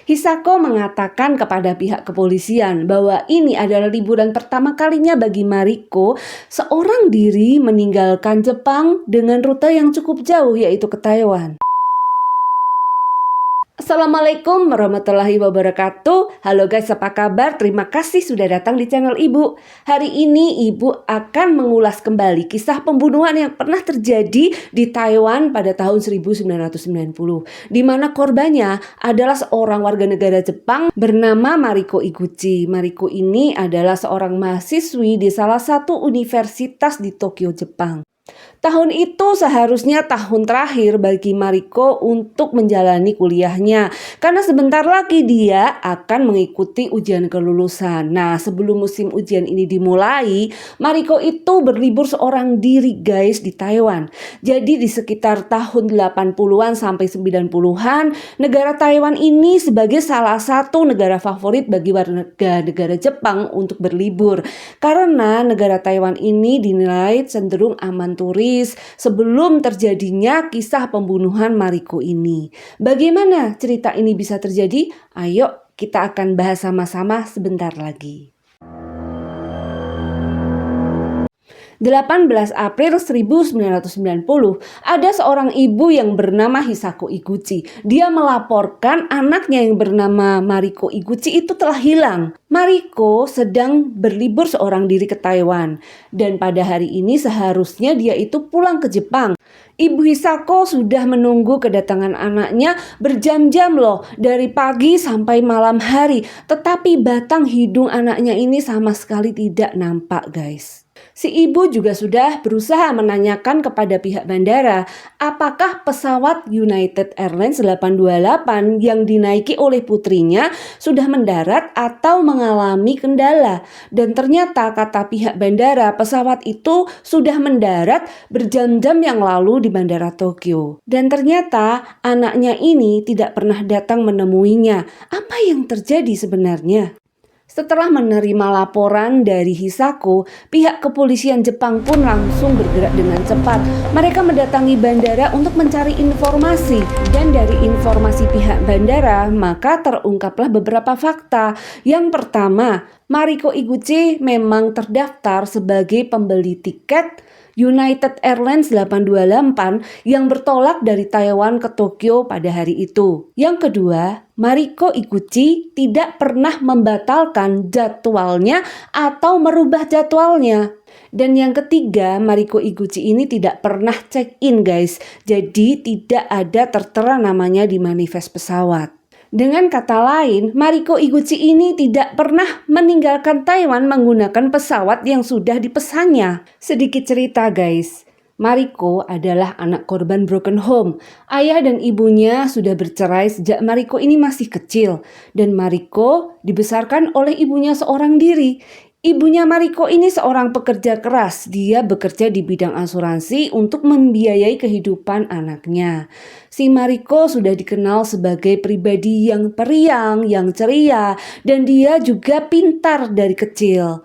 Hisako mengatakan kepada pihak kepolisian bahwa ini adalah liburan pertama kalinya bagi Mariko seorang diri meninggalkan Jepang dengan rute yang cukup jauh, yaitu ke Taiwan. Assalamualaikum warahmatullahi wabarakatuh. Halo guys, apa kabar? Terima kasih sudah datang di channel Ibu. Hari ini Ibu akan mengulas kembali kisah pembunuhan yang pernah terjadi di Taiwan pada tahun 1990, di mana korbannya adalah seorang warga negara Jepang bernama Mariko Iguchi. Mariko ini adalah seorang mahasiswi di salah satu universitas di Tokyo, Jepang. Tahun itu seharusnya tahun terakhir bagi Mariko untuk menjalani kuliahnya, karena sebentar lagi dia akan mengikuti ujian kelulusan. Nah, sebelum musim ujian ini dimulai, Mariko itu berlibur seorang diri guys di Taiwan. Jadi di sekitar tahun 80-an sampai 90-an, negara Taiwan ini sebagai salah satu negara favorit bagi warga negara Jepang untuk berlibur. Karena negara Taiwan ini dinilai cenderung aman turis sebelum terjadinya kisah pembunuhan Mariko ini. Bagaimana cerita ini bisa terjadi? Ayo kita akan bahas sama-sama sebentar lagi. 18 April 1990, ada seorang ibu yang bernama Hisako Iguchi. Dia melaporkan anaknya yang bernama Mariko Iguchi itu telah hilang. Mariko sedang berlibur seorang diri ke Taiwan, dan pada hari ini seharusnya dia itu pulang ke Jepang. Ibu Hisako sudah menunggu kedatangan anaknya berjam-jam loh, dari pagi sampai malam hari, tetapi batang hidung anaknya ini sama sekali tidak nampak guys. Si ibu juga sudah berusaha menanyakan kepada pihak bandara apakah pesawat United Airlines 828 yang dinaiki oleh putrinya sudah mendarat atau mengalami kendala. Dan ternyata kata pihak bandara pesawat itu sudah mendarat berjam-jam yang lalu di bandara Tokyo. Dan ternyata anaknya ini tidak pernah datang menemuinya. Apa yang terjadi sebenarnya? Setelah menerima laporan dari Hisako, pihak kepolisian Jepang pun langsung bergerak dengan cepat. Mereka mendatangi bandara untuk mencari informasi, dan dari informasi pihak bandara, maka terungkaplah beberapa fakta. Yang pertama, Mariko Iguchi memang terdaftar sebagai pembeli tiket United Airlines 828 yang bertolak dari Taiwan ke Tokyo pada hari itu. Yang kedua, Mariko Iguchi tidak pernah membatalkan jadwalnya atau merubah jadwalnya. Dan yang ketiga, Mariko Iguchi ini tidak pernah check-in guys. Jadi tidak ada tertera namanya di manifest pesawat. Dengan kata lain, Mariko Iguchi ini tidak pernah meninggalkan Taiwan menggunakan pesawat yang sudah dipesannya. Sedikit cerita guys, Mariko adalah anak korban broken home. Ayah dan ibunya sudah bercerai sejak Mariko ini masih kecil. Dan Mariko dibesarkan oleh ibunya seorang diri. Ibunya Mariko ini seorang pekerja keras. Dia bekerja di bidang asuransi untuk membiayai kehidupan anaknya. Si Mariko sudah dikenal sebagai pribadi yang periang, yang ceria, dan dia juga pintar dari kecil.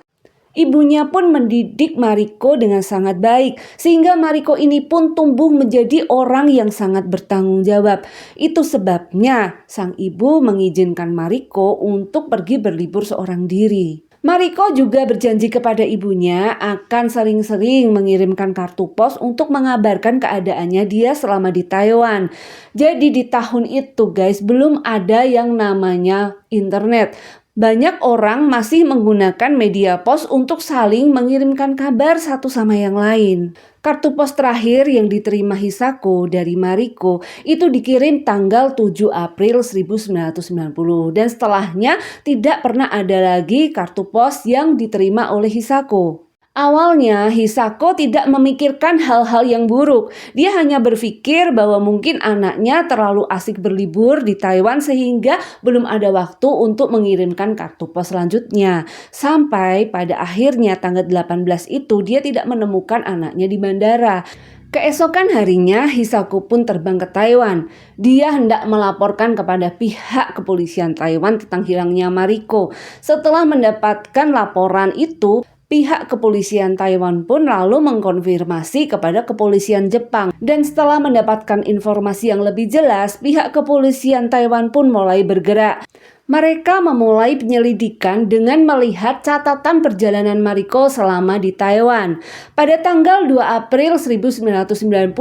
Ibunya pun mendidik Mariko dengan sangat baik, sehingga Mariko ini pun tumbuh menjadi orang yang sangat bertanggung jawab. Itu sebabnya sang ibu mengizinkan Mariko untuk pergi berlibur seorang diri. Mariko juga berjanji kepada ibunya akan sering-sering mengirimkan kartu pos untuk mengabarkan keadaannya dia selama di Taiwan. Jadi di tahun itu guys, belum ada yang namanya internet. Banyak orang masih menggunakan media pos untuk saling mengirimkan kabar satu sama yang lain. Kartu pos terakhir yang diterima Hisako dari Mariko itu dikirim tanggal 7 April 1990 dan setelahnya tidak pernah ada lagi kartu pos yang diterima oleh Hisako. Awalnya Hisako tidak memikirkan hal-hal yang buruk. Dia hanya berpikir bahwa mungkin anaknya terlalu asik berlibur di Taiwan sehingga belum ada waktu untuk mengirimkan kartu pos selanjutnya. Sampai pada akhirnya tanggal 18 itu dia tidak menemukan anaknya di bandara. Keesokan harinya Hisako pun terbang ke Taiwan. Dia hendak melaporkan kepada pihak kepolisian Taiwan tentang hilangnya Mariko. Setelah mendapatkan laporan itu, pihak kepolisian Taiwan pun lalu mengkonfirmasi kepada kepolisian Jepang. Dan setelah mendapatkan informasi yang lebih jelas, pihak kepolisian Taiwan pun mulai bergerak. Mereka memulai penyelidikan dengan melihat catatan perjalanan Mariko selama di Taiwan. Pada tanggal 2 April 1990,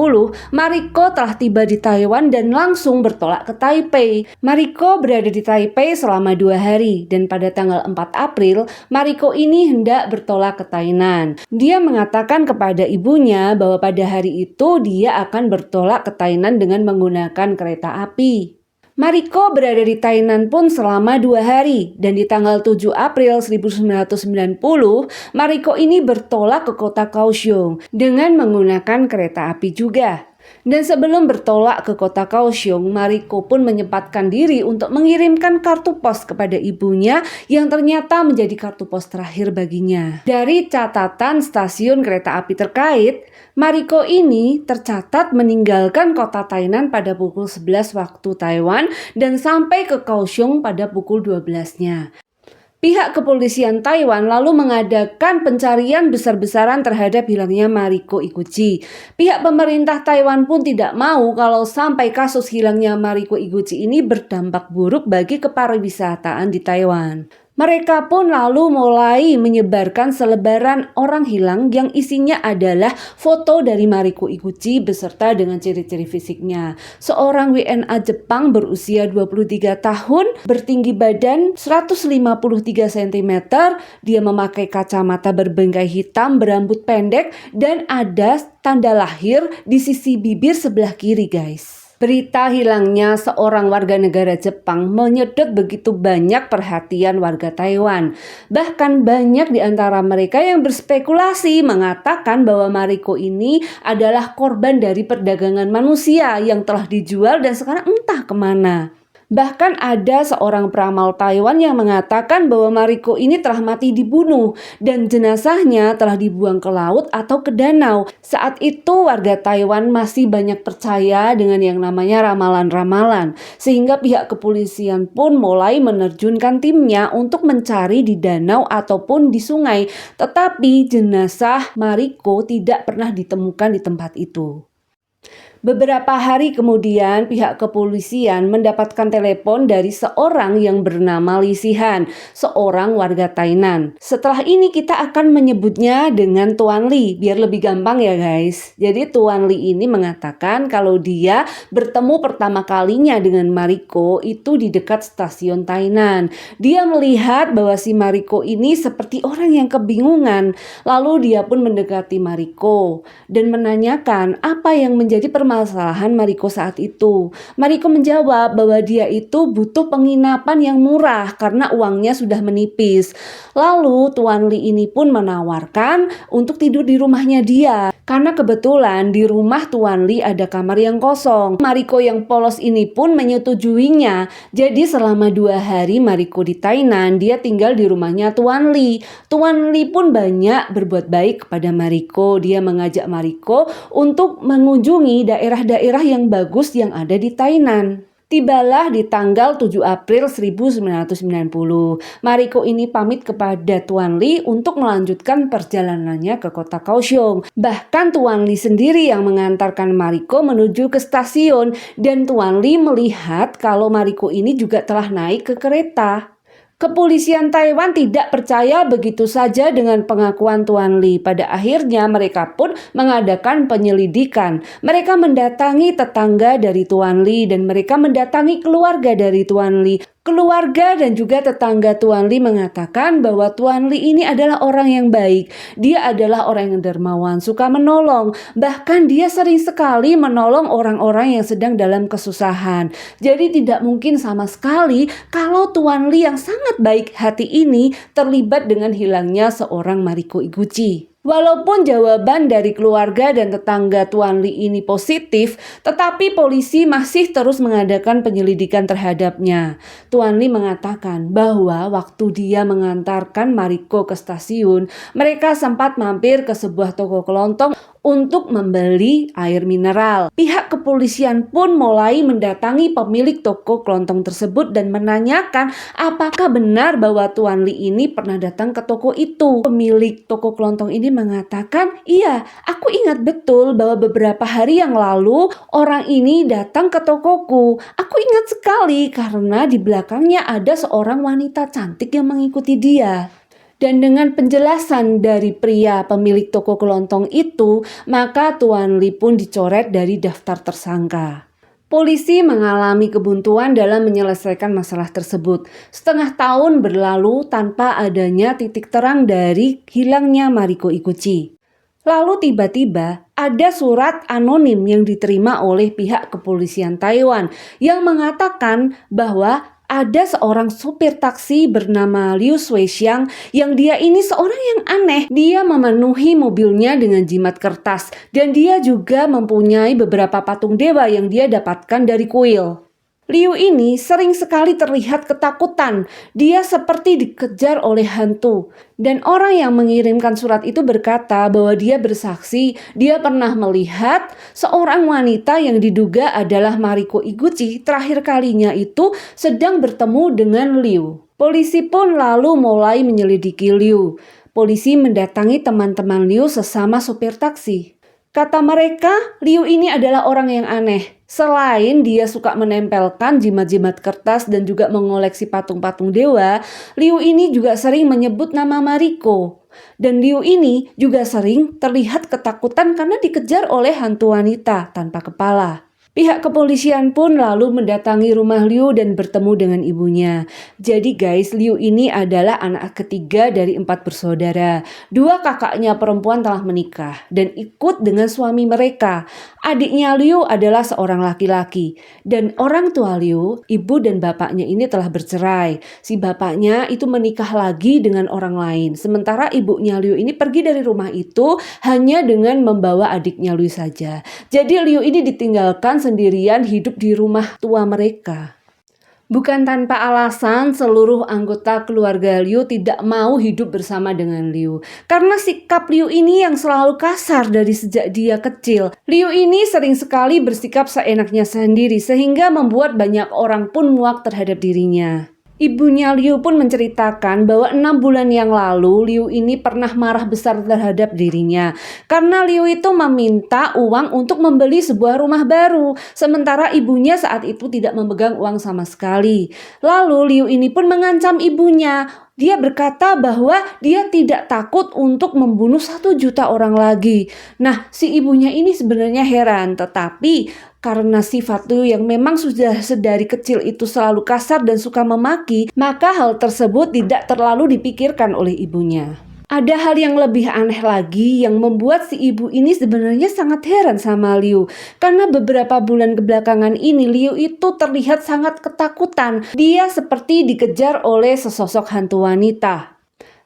Mariko telah tiba di Taiwan dan langsung bertolak ke Taipei. Mariko berada di Taipei selama 2 hari dan pada tanggal 4 April, Mariko ini hendak bertolak ke Tainan. Dia mengatakan kepada ibunya bahwa pada hari itu dia akan bertolak ke Tainan dengan menggunakan kereta api. Mariko berada di Tainan pun selama 2 hari dan di tanggal 7 April 1990, Mariko ini bertolak ke kota Kaohsiung dengan menggunakan kereta api juga. Dan sebelum bertolak ke kota Kaohsiung, Mariko pun menyempatkan diri untuk mengirimkan kartu pos kepada ibunya yang ternyata menjadi kartu pos terakhir baginya. Dari catatan stasiun kereta api terkait, Mariko ini tercatat meninggalkan kota Tainan pada pukul 11 waktu Taiwan dan sampai ke Kaohsiung pada pukul 12-nya. Pihak kepolisian Taiwan lalu mengadakan pencarian besar-besaran terhadap hilangnya Mariko Iguchi. Pihak pemerintah Taiwan pun tidak mau kalau sampai kasus hilangnya Mariko Iguchi ini berdampak buruk bagi kepariwisataan di Taiwan. Mereka pun lalu mulai menyebarkan selebaran orang hilang yang isinya adalah foto dari Mariko Iguchi beserta dengan ciri-ciri fisiknya. Seorang WNA Jepang berusia 23 tahun, bertinggi badan 153 cm, dia memakai kacamata berbingkai hitam, berambut pendek, dan ada tanda lahir di sisi bibir sebelah kiri, guys. Berita hilangnya seorang warga negara Jepang menyedot begitu banyak perhatian warga Taiwan. Bahkan banyak di antara mereka yang berspekulasi mengatakan bahwa Mariko ini adalah korban dari perdagangan manusia yang telah dijual dan sekarang entah kemana. Bahkan ada seorang peramal Taiwan yang mengatakan bahwa Mariko ini telah mati dibunuh dan jenazahnya telah dibuang ke laut atau ke danau. Saat itu warga Taiwan masih banyak percaya dengan yang namanya ramalan-ramalan, sehingga pihak kepolisian pun mulai menerjunkan timnya untuk mencari di danau ataupun di sungai. Tetapi jenazah Mariko tidak pernah ditemukan di tempat itu. Beberapa hari kemudian pihak kepolisian mendapatkan telepon dari seorang yang bernama Li Sihan, seorang warga Tainan. Setelah ini kita akan menyebutnya dengan Tuan Li, biar lebih gampang ya guys. Jadi Tuan Li ini mengatakan kalau dia bertemu pertama kalinya dengan Mariko itu di dekat stasiun Tainan. Dia melihat bahwa si Mariko ini seperti orang yang kebingungan. Lalu dia pun mendekati Mariko dan menanyakan apa yang menjadi permasalahan Mariko saat itu. Mariko menjawab bahwa dia itu butuh penginapan yang murah karena uangnya sudah menipis. Lalu Tuan Li ini pun menawarkan untuk tidur di rumahnya dia. Karena kebetulan di rumah Tuan Li ada kamar yang kosong. Mariko yang polos ini pun menyetujuinya. Jadi selama 2 hari Mariko di Tainan, dia tinggal di rumahnya Tuan Li. Tuan Li pun banyak berbuat baik kepada Mariko. Dia mengajak Mariko untuk mengunjungi daerah-daerah yang bagus yang ada di Tainan. Tibalah di tanggal 7 April 1990. Mariko ini pamit kepada Tuan Li untuk melanjutkan perjalanannya ke kota Kaohsiung. Bahkan Tuan Li sendiri yang mengantarkan Mariko menuju ke stasiun dan Tuan Li melihat kalau Mariko ini juga telah naik ke kereta. Kepolisian Taiwan tidak percaya begitu saja dengan pengakuan Tuan Li. Pada akhirnya mereka pun mengadakan penyelidikan. Mereka mendatangi tetangga dari Tuan Li dan mereka mendatangi keluarga dari Tuan Li. Keluarga dan juga tetangga Tuan Li mengatakan bahwa Tuan Li ini adalah orang yang baik. Dia adalah orang yang dermawan, suka menolong. Bahkan dia sering sekali menolong orang-orang yang sedang dalam kesusahan. Jadi tidak mungkin sama sekali kalau Tuan Li yang sangat baik hati ini terlibat dengan hilangnya seorang Mariko Iguchi. Walaupun jawaban dari keluarga dan tetangga Tuan Li ini positif, tetapi polisi masih terus mengadakan penyelidikan terhadapnya. Tuan Li mengatakan bahwa waktu dia mengantarkan Mariko ke stasiun, mereka sempat mampir ke sebuah toko kelontong untuk membeli air mineral. Pihak kepolisian pun mulai mendatangi pemilik toko kelontong tersebut dan menanyakan apakah benar bahwa Tuan Li ini pernah datang ke toko itu. Pemilik toko kelontong ini mengatakan, "Iya, aku ingat betul bahwa beberapa hari yang lalu orang ini datang ke tokoku. Aku ingat sekali karena di belakangnya ada seorang wanita cantik yang mengikuti dia." Dan dengan penjelasan dari pria pemilik toko kelontong itu, maka Tuan Li pun dicoret dari daftar tersangka. Polisi mengalami kebuntuan dalam menyelesaikan masalah tersebut. Setengah tahun berlalu tanpa adanya titik terang dari hilangnya Mariko Iguchi. Lalu tiba-tiba ada surat anonim yang diterima oleh pihak kepolisian Taiwan yang mengatakan bahwa ada seorang supir taksi bernama Liu Shuixiang yang dia ini seorang yang aneh. Dia memenuhi mobilnya dengan jimat kertas dan dia juga mempunyai beberapa patung dewa yang dia dapatkan dari kuil. Liu ini sering sekali terlihat ketakutan. Dia seperti dikejar oleh hantu. Dan orang yang mengirimkan surat itu berkata bahwa dia bersaksi dia pernah melihat seorang wanita yang diduga adalah Mariko Iguchi terakhir kalinya itu sedang bertemu dengan Liu. Polisi pun lalu mulai menyelidiki Liu. Polisi mendatangi teman-teman Liu sesama supir taksi. Kata mereka, Liu ini adalah orang yang aneh. Selain dia suka menempelkan jimat-jimat kertas dan juga mengoleksi patung-patung dewa, Liu ini juga sering menyebut nama Mariko. Dan Liu ini juga sering terlihat ketakutan karena dikejar oleh hantu wanita tanpa kepala. Pihak kepolisian pun lalu mendatangi rumah Liu dan bertemu dengan ibunya. Jadi guys, Liu ini adalah anak ketiga dari 4 bersaudara. 2 kakaknya perempuan telah menikah dan ikut dengan suami mereka. Adiknya Liu adalah seorang laki-laki. Dan orang tua Liu, ibu dan bapaknya ini telah bercerai. Si bapaknya itu menikah lagi dengan orang lain. Sementara ibunya Liu ini pergi dari rumah itu hanya dengan membawa adiknya Liu saja. Jadi Liu ini ditinggalkan sendirian hidup di rumah tua mereka. Bukan tanpa alasan seluruh anggota keluarga Liu tidak mau hidup bersama dengan Liu. Karena sikap Liu ini yang selalu kasar dari sejak dia kecil. Liu ini sering sekali bersikap seenaknya sendiri sehingga membuat banyak orang pun muak terhadap dirinya. Ibunya Liu pun menceritakan bahwa 6 bulan yang lalu Liu ini pernah marah besar terhadap dirinya karena Liu itu meminta uang untuk membeli sebuah rumah baru, sementara ibunya saat itu tidak memegang uang sama sekali. Lalu Liu ini pun mengancam ibunya. Dia berkata bahwa dia tidak takut untuk membunuh 1 juta orang lagi. Nah, si ibunya ini sebenarnya heran, tetapi karena sifat Liu yang memang sudah sedari kecil itu selalu kasar dan suka memaki, maka hal tersebut tidak terlalu dipikirkan oleh ibunya. Ada hal yang lebih aneh lagi yang membuat si ibu ini sebenarnya sangat heran sama Liu. Karena beberapa bulan kebelakangan ini Liu itu terlihat sangat ketakutan. Dia seperti dikejar oleh sesosok hantu wanita.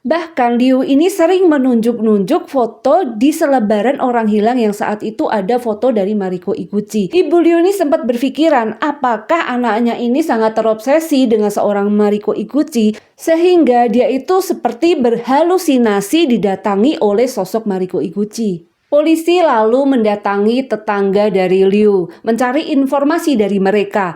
Bahkan Liu ini sering menunjuk-nunjuk foto di selebaran orang hilang yang saat itu ada foto dari Mariko Iguchi. Ibu Liu ini sempat berpikiran apakah anaknya ini sangat terobsesi dengan seorang Mariko Iguchi sehingga dia itu seperti berhalusinasi didatangi oleh sosok Mariko Iguchi. Polisi lalu mendatangi tetangga dari Liu mencari informasi dari mereka.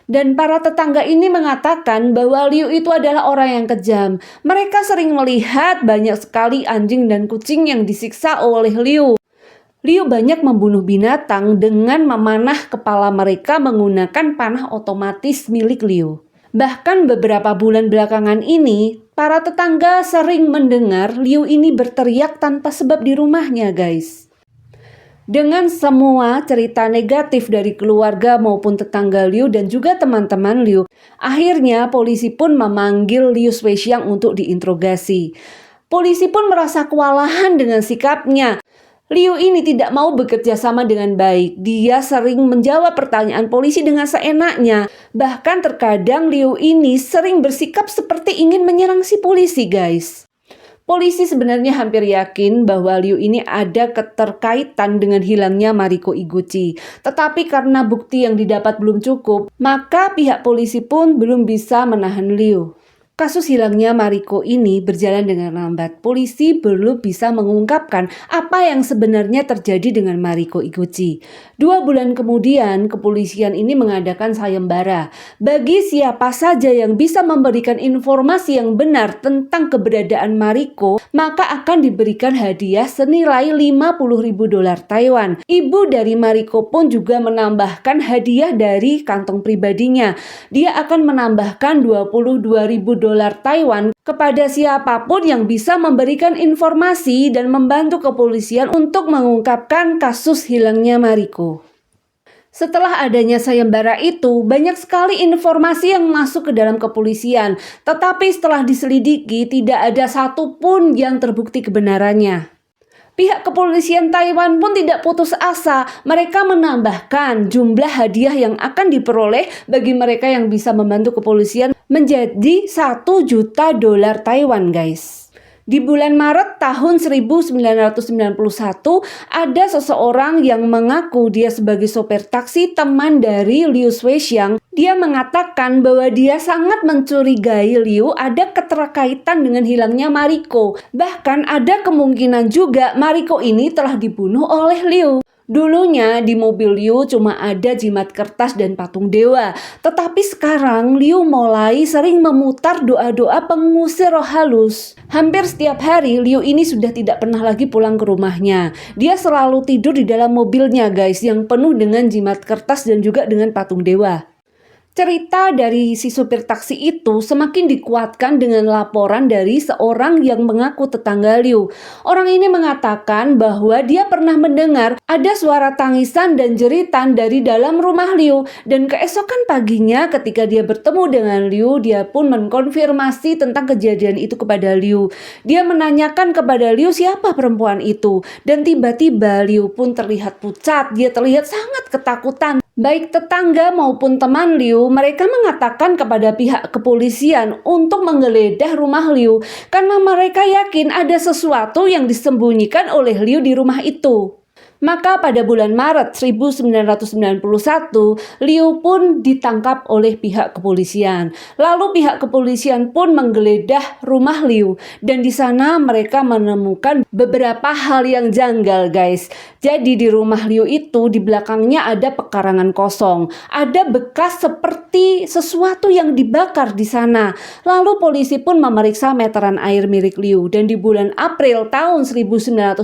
Dan para tetangga ini mengatakan bahwa Liu itu adalah orang yang kejam. Mereka sering melihat banyak sekali anjing dan kucing yang disiksa oleh Liu. Liu banyak membunuh binatang dengan memanah kepala mereka menggunakan panah otomatis milik Liu. Bahkan beberapa bulan belakangan ini, para tetangga sering mendengar Liu ini berteriak tanpa sebab di rumahnya, guys. Dengan semua cerita negatif dari keluarga maupun tetangga Liu dan juga teman-teman Liu, akhirnya polisi pun memanggil Liu Shuixiang untuk diinterogasi. Polisi pun merasa kewalahan dengan sikapnya. Liu ini tidak mau bekerja sama dengan baik. Dia sering menjawab pertanyaan polisi dengan seenaknya. Bahkan terkadang Liu ini sering bersikap seperti ingin menyerang si polisi, guys. Polisi sebenarnya hampir yakin bahwa Liu ini ada keterkaitan dengan hilangnya Mariko Iguchi. Tetapi karena bukti yang didapat belum cukup, maka pihak polisi pun belum bisa menahan Liu. Kasus hilangnya Mariko ini berjalan dengan lambat. Polisi belum bisa mengungkapkan apa yang sebenarnya terjadi dengan Mariko Iguchi. 2 bulan kemudian, kepolisian ini mengadakan sayembara. Bagi siapa saja yang bisa memberikan informasi yang benar tentang keberadaan Mariko, maka akan diberikan hadiah senilai 50.000 dolar Taiwan. Ibu dari Mariko pun juga menambahkan hadiah dari kantong pribadinya. Dia akan menambahkan 22.000 dolar Taiwan kepada siapapun yang bisa memberikan informasi dan membantu kepolisian untuk mengungkapkan kasus hilangnya Mariko. Setelah adanya sayembara itu, banyak sekali informasi yang masuk ke dalam kepolisian, tetapi setelah diselidiki tidak ada satupun yang terbukti kebenarannya. Pihak kepolisian Taiwan pun tidak putus asa. Mereka menambahkan jumlah hadiah yang akan diperoleh bagi mereka yang bisa membantu kepolisian menjadi 1 juta dolar Taiwan, guys. Di bulan Maret tahun 1991, ada seseorang yang mengaku dia sebagai sopir taksi teman dari Liu Shuixiang. Dia mengatakan bahwa dia sangat mencurigai Liu ada keterkaitan dengan hilangnya Mariko. Bahkan ada kemungkinan juga Mariko ini telah dibunuh oleh Liu. Dulunya di mobil Liu cuma ada jimat kertas dan patung dewa. Tetapi sekarang Liu mulai sering memutar doa-doa pengusir roh halus. Hampir setiap hari Liu ini sudah tidak pernah lagi pulang ke rumahnya. Dia selalu tidur di dalam mobilnya, guys, yang penuh dengan jimat kertas dan juga dengan patung dewa. Cerita dari si supir taksi itu semakin dikuatkan dengan laporan dari seorang yang mengaku tetangga Liu. Orang ini mengatakan bahwa dia pernah mendengar ada suara tangisan dan jeritan dari dalam rumah Liu. Dan keesokan paginya ketika dia bertemu dengan Liu, dia pun mengkonfirmasi tentang kejadian itu kepada Liu. Dia menanyakan kepada Liu siapa perempuan itu. Dan tiba-tiba Liu pun terlihat pucat, dia terlihat sangat ketakutan. Baik tetangga maupun teman Liu, mereka mengatakan kepada pihak kepolisian untuk menggeledah rumah Liu karena mereka yakin ada sesuatu yang disembunyikan oleh Liu di rumah itu. Maka pada bulan Maret 1991, Liu pun ditangkap oleh pihak kepolisian. Lalu pihak kepolisian pun menggeledah rumah Liu dan di sana mereka menemukan beberapa hal yang janggal, guys. Jadi di rumah Liu itu di belakangnya ada pekarangan kosong. Ada bekas seperti sesuatu yang dibakar di sana. Lalu polisi pun memeriksa meteran air milik Liu dan di bulan April tahun 1990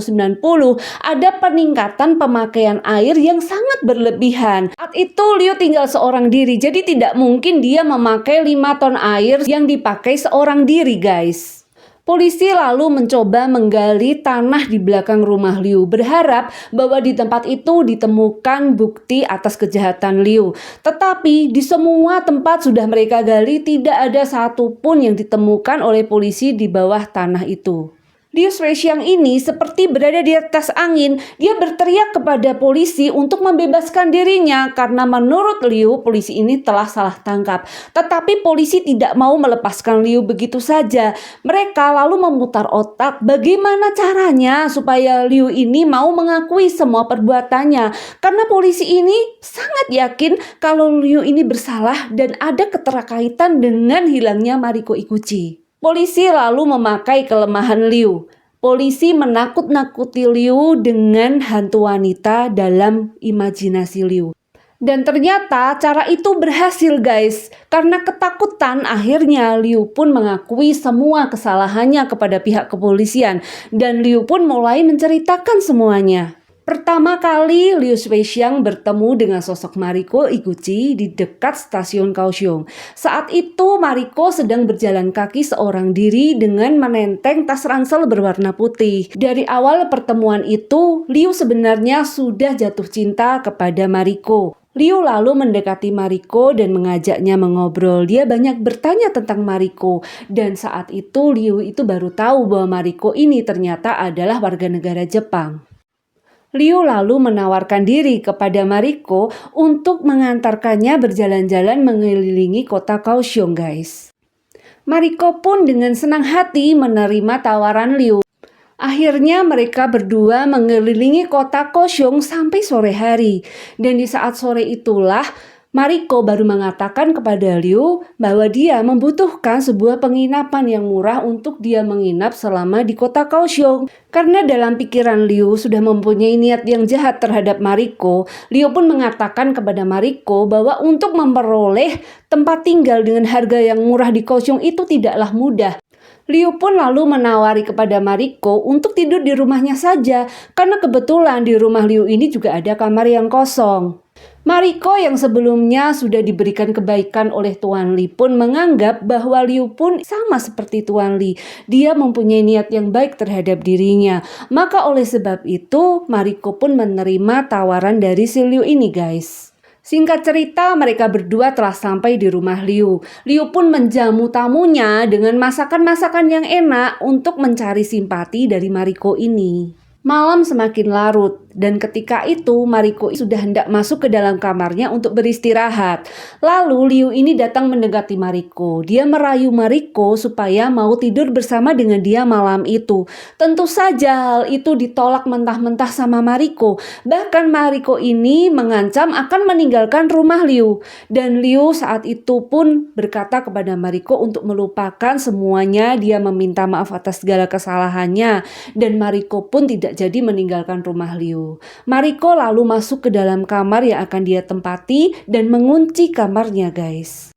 ada peningkatan pemakaian air yang sangat berlebihan. Saat itu Liu tinggal seorang diri, jadi tidak mungkin dia memakai 5 ton air yang dipakai seorang diri, guys. Polisi lalu mencoba menggali tanah di belakang rumah Liu, berharap bahwa di tempat itu ditemukan bukti atas kejahatan Liu. Tetapi di semua tempat sudah mereka gali, tidak ada satupun yang ditemukan oleh polisi di bawah tanah itu. Liu Shuixiang ini seperti berada di atas angin. Dia berteriak kepada polisi untuk membebaskan dirinya karena menurut Liu polisi ini telah salah tangkap. Tetapi polisi tidak mau melepaskan Liu begitu saja. Mereka lalu memutar otak bagaimana caranya supaya Liu ini mau mengakui semua perbuatannya. Karena polisi ini sangat yakin kalau Liu ini bersalah dan ada keterkaitan dengan hilangnya Mariko Iguchi. Polisi lalu memakai kelemahan Liu. Polisi menakut-nakuti Liu dengan hantu wanita dalam imajinasi Liu. Dan ternyata cara itu berhasil, guys. Karena ketakutan akhirnya Liu pun mengakui semua kesalahannya kepada pihak kepolisian. Dan Liu pun mulai menceritakan semuanya. Pertama kali Liu Shuixiang bertemu dengan sosok Mariko Iguchi di dekat stasiun Kaohsiung. Saat itu Mariko sedang berjalan kaki seorang diri dengan menenteng tas ransel berwarna putih. Dari awal pertemuan itu, Liu sebenarnya sudah jatuh cinta kepada Mariko. Liu lalu mendekati Mariko dan mengajaknya mengobrol. Dia banyak bertanya tentang Mariko. Dan saat itu Liu itu baru tahu bahwa Mariko ini ternyata adalah warga negara Jepang. Liu lalu menawarkan diri kepada Mariko untuk mengantarkannya berjalan-jalan mengelilingi kota Kaohsiung, guys. Mariko pun dengan senang hati menerima tawaran Liu. Akhirnya mereka berdua mengelilingi kota Kaohsiung sampai sore hari. Dan di saat sore itulah Mariko baru mengatakan kepada Liu bahwa dia membutuhkan sebuah penginapan yang murah untuk dia menginap selama di kota Kaohsiung. Karena dalam pikiran Liu sudah mempunyai niat yang jahat terhadap Mariko, Liu pun mengatakan kepada Mariko bahwa untuk memperoleh tempat tinggal dengan harga yang murah di Kaohsiung itu tidaklah mudah. Liu pun lalu menawari kepada Mariko untuk tidur di rumahnya saja, karena kebetulan di rumah Liu ini juga ada kamar yang kosong. Mariko yang sebelumnya sudah diberikan kebaikan oleh Tuan Li pun menganggap bahwa Liu pun sama seperti Tuan Li. Dia mempunyai niat yang baik terhadap dirinya. Maka oleh sebab itu Mariko pun menerima tawaran dari si Liu ini, guys. Singkat cerita, mereka berdua telah sampai di rumah Liu. Liu pun menjamu tamunya dengan masakan-masakan yang enak untuk mencari simpati dari Mariko ini. Malam semakin larut dan ketika itu Mariko sudah hendak masuk ke dalam kamarnya untuk beristirahat. Lalu Liu ini datang mendekati Mariko. Dia merayu Mariko supaya mau tidur bersama dengan dia malam itu. Tentu saja hal itu ditolak mentah-mentah sama Mariko. Bahkan Mariko ini mengancam akan meninggalkan rumah Liu. Dan Liu saat itu pun berkata kepada Mariko untuk melupakan semuanya. Dia meminta maaf atas segala kesalahannya dan Mariko pun tidak jadi meninggalkan rumah Liu. Mariko lalu masuk ke dalam kamar yang akan dia tempati dan mengunci kamarnya, guys.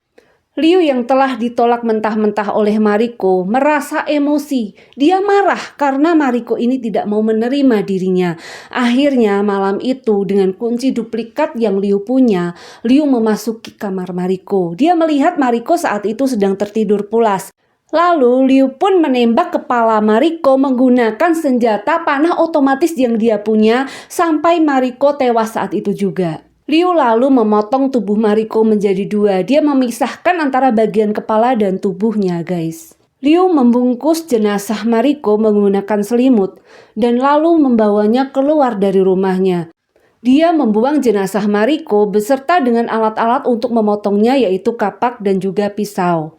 Liu yang telah ditolak mentah-mentah oleh Mariko merasa emosi. Dia marah karena Mariko ini tidak mau menerima dirinya. Akhirnya malam itu dengan kunci duplikat yang Liu punya, Liu memasuki kamar Mariko. Dia melihat Mariko saat itu sedang tertidur pulas. Lalu Liu pun menembak kepala Mariko menggunakan senjata panah otomatis yang dia punya sampai Mariko tewas saat itu juga. Liu lalu memotong tubuh Mariko menjadi dua. Dia memisahkan antara bagian kepala dan tubuhnya, guys. Liu membungkus jenazah Mariko menggunakan selimut dan lalu membawanya keluar dari rumahnya. Dia membuang jenazah Mariko beserta dengan alat-alat untuk memotongnya yaitu kapak dan juga pisau.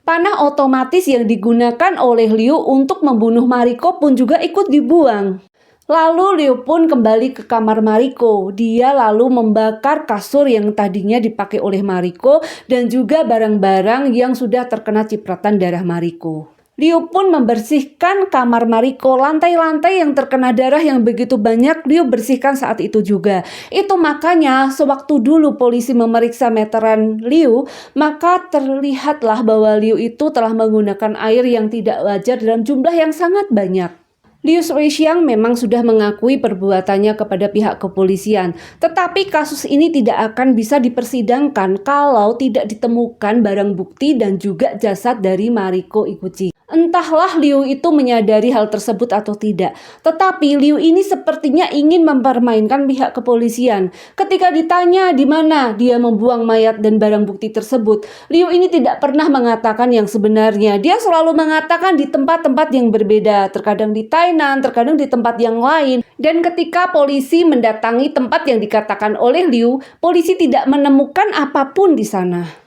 Panah otomatis yang digunakan oleh Liu untuk membunuh Mariko pun juga ikut dibuang. Lalu Liu pun kembali ke kamar Mariko. Dia lalu membakar kasur yang tadinya dipakai oleh Mariko dan juga barang-barang yang sudah terkena cipratan darah Mariko. Liu pun membersihkan kamar Mariko, lantai-lantai yang terkena darah yang begitu banyak Liu bersihkan saat itu juga. Itu makanya sewaktu dulu polisi memeriksa meteran Liu, maka terlihatlah bahwa Liu itu telah menggunakan air yang tidak wajar dalam jumlah yang sangat banyak. Liu Shuixiang memang sudah mengakui perbuatannya kepada pihak kepolisian, tetapi kasus ini tidak akan bisa dipersidangkan kalau tidak ditemukan barang bukti dan juga jasad dari Mariko Iguchi. Entahlah Liu itu menyadari hal tersebut atau tidak, tetapi Liu ini sepertinya ingin mempermainkan pihak kepolisian. Ketika ditanya di mana dia membuang mayat dan barang bukti tersebut, Liu ini tidak pernah mengatakan yang sebenarnya. Dia selalu mengatakan di tempat-tempat yang berbeda, terkadang di Tainan, terkadang di tempat yang lain. Dan ketika polisi mendatangi tempat yang dikatakan oleh Liu, polisi tidak menemukan apapun di sana.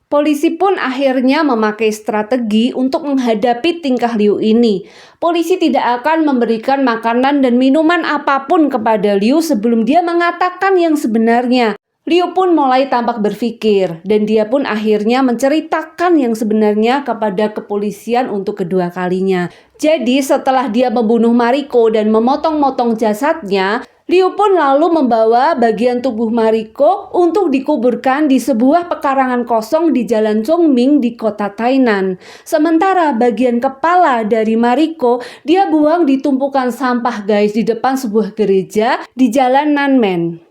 Polisi pun akhirnya memakai strategi untuk menghadapi tingkah Liu ini. Polisi tidak akan memberikan makanan dan minuman apapun kepada Liu sebelum dia mengatakan yang sebenarnya. Liu pun mulai tampak berpikir dan dia pun akhirnya menceritakan yang sebenarnya kepada kepolisian untuk kedua kalinya. Jadi setelah dia membunuh Mariko dan memotong-motong jasadnya, Liu pun lalu membawa bagian tubuh Mariko untuk dikuburkan di sebuah pekarangan kosong di Jalan Chongming di kota Tainan. Sementara bagian kepala dari Mariko dia buang di tumpukan sampah, guys, di depan sebuah gereja di Jalan Nanmen.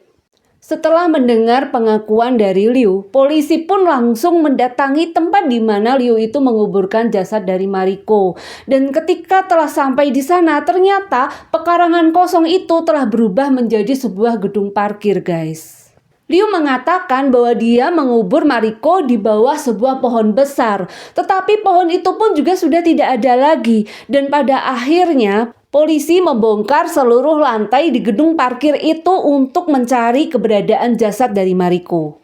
Setelah mendengar pengakuan dari Liu, polisi pun langsung mendatangi tempat di mana Liu itu menguburkan jasad dari Mariko. Dan ketika telah sampai di sana, ternyata pekarangan kosong itu telah berubah menjadi sebuah gedung parkir, guys. Liu mengatakan bahwa dia mengubur Mariko di bawah sebuah pohon besar, tetapi pohon itu pun juga sudah tidak ada lagi. Dan pada akhirnya polisi membongkar seluruh lantai di gedung parkir itu untuk mencari keberadaan jasad dari Mariko.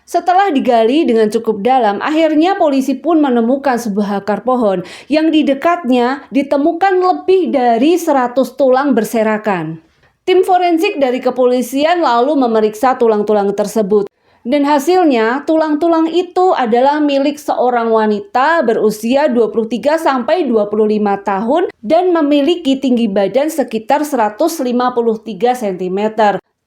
Setelah digali dengan cukup dalam, akhirnya polisi pun menemukan sebuah akar pohon yang di dekatnya ditemukan lebih dari 100 tulang berserakan. Tim forensik dari kepolisian lalu memeriksa tulang-tulang tersebut. Dan hasilnya, tulang-tulang itu adalah milik seorang wanita berusia 23-25 tahun dan memiliki tinggi badan sekitar 153 cm.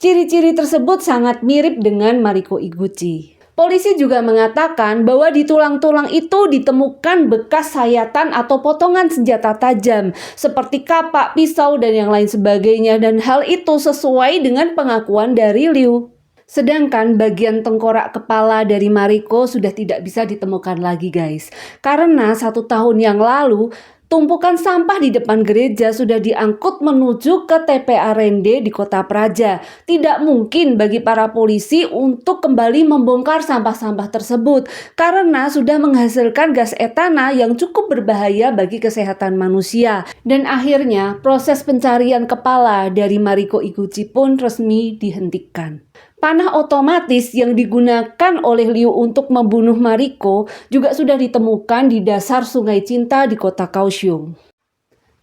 Ciri-ciri tersebut sangat mirip dengan Mariko Iguchi. Polisi juga mengatakan bahwa di tulang-tulang itu ditemukan bekas sayatan atau potongan senjata tajam seperti kapak, pisau, dan yang lain sebagainya, dan hal itu sesuai dengan pengakuan dari Liu. Sedangkan bagian tengkorak kepala dari Mariko sudah tidak bisa ditemukan lagi guys. Karena 1 tahun yang lalu, tumpukan sampah di depan gereja sudah diangkut menuju ke TPA Rende di Kota Praja. Tidak mungkin bagi para polisi untuk kembali membongkar sampah-sampah tersebut karena sudah menghasilkan gas etana yang cukup berbahaya bagi kesehatan manusia. Dan akhirnya proses pencarian kepala dari Mariko Iguchi pun resmi dihentikan. Panah otomatis yang digunakan oleh Liu untuk membunuh Mariko juga sudah ditemukan di dasar Sungai Cinta di kota Kaohsiung.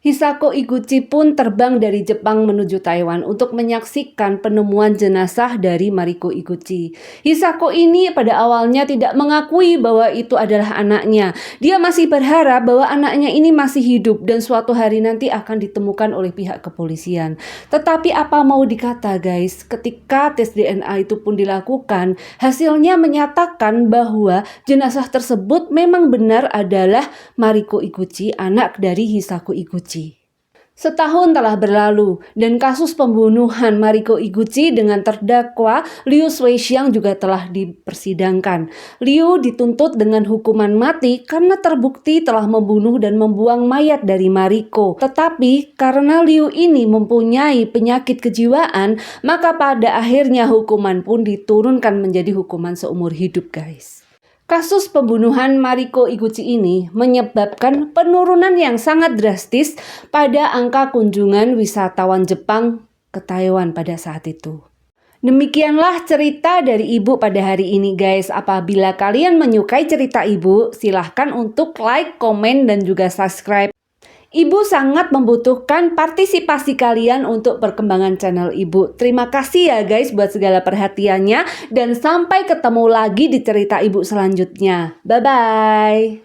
Hisako Iguchi pun terbang dari Jepang menuju Taiwan untuk menyaksikan penemuan jenazah dari Mariko Iguchi. Hisako ini pada awalnya tidak mengakui bahwa itu adalah anaknya. Dia masih berharap bahwa anaknya ini masih hidup dan suatu hari nanti akan ditemukan oleh pihak kepolisian. Tetapi apa mau dikata guys, ketika tes DNA itu pun dilakukan, hasilnya menyatakan bahwa jenazah tersebut memang benar adalah Mariko Iguchi, anak dari Hisako Iguchi. Setahun telah berlalu dan kasus pembunuhan Mariko Iguchi dengan terdakwa Liu Shuixiang juga telah dipersidangkan. Liu dituntut dengan hukuman mati karena terbukti telah membunuh dan membuang mayat dari Mariko. Tetapi karena Liu ini mempunyai penyakit kejiwaan, maka pada akhirnya hukuman pun diturunkan menjadi hukuman seumur hidup guys. Kasus pembunuhan Mariko Iguchi ini menyebabkan penurunan yang sangat drastis pada angka kunjungan wisatawan Jepang ke Taiwan pada saat itu. Demikianlah cerita dari Ibu pada hari ini guys. Apabila kalian menyukai cerita Ibu, silahkan untuk like, komen, dan juga subscribe. Ibu sangat membutuhkan partisipasi kalian untuk perkembangan channel Ibu. Terima kasih ya guys buat segala perhatiannya dan sampai ketemu lagi di cerita Ibu selanjutnya. Bye-bye.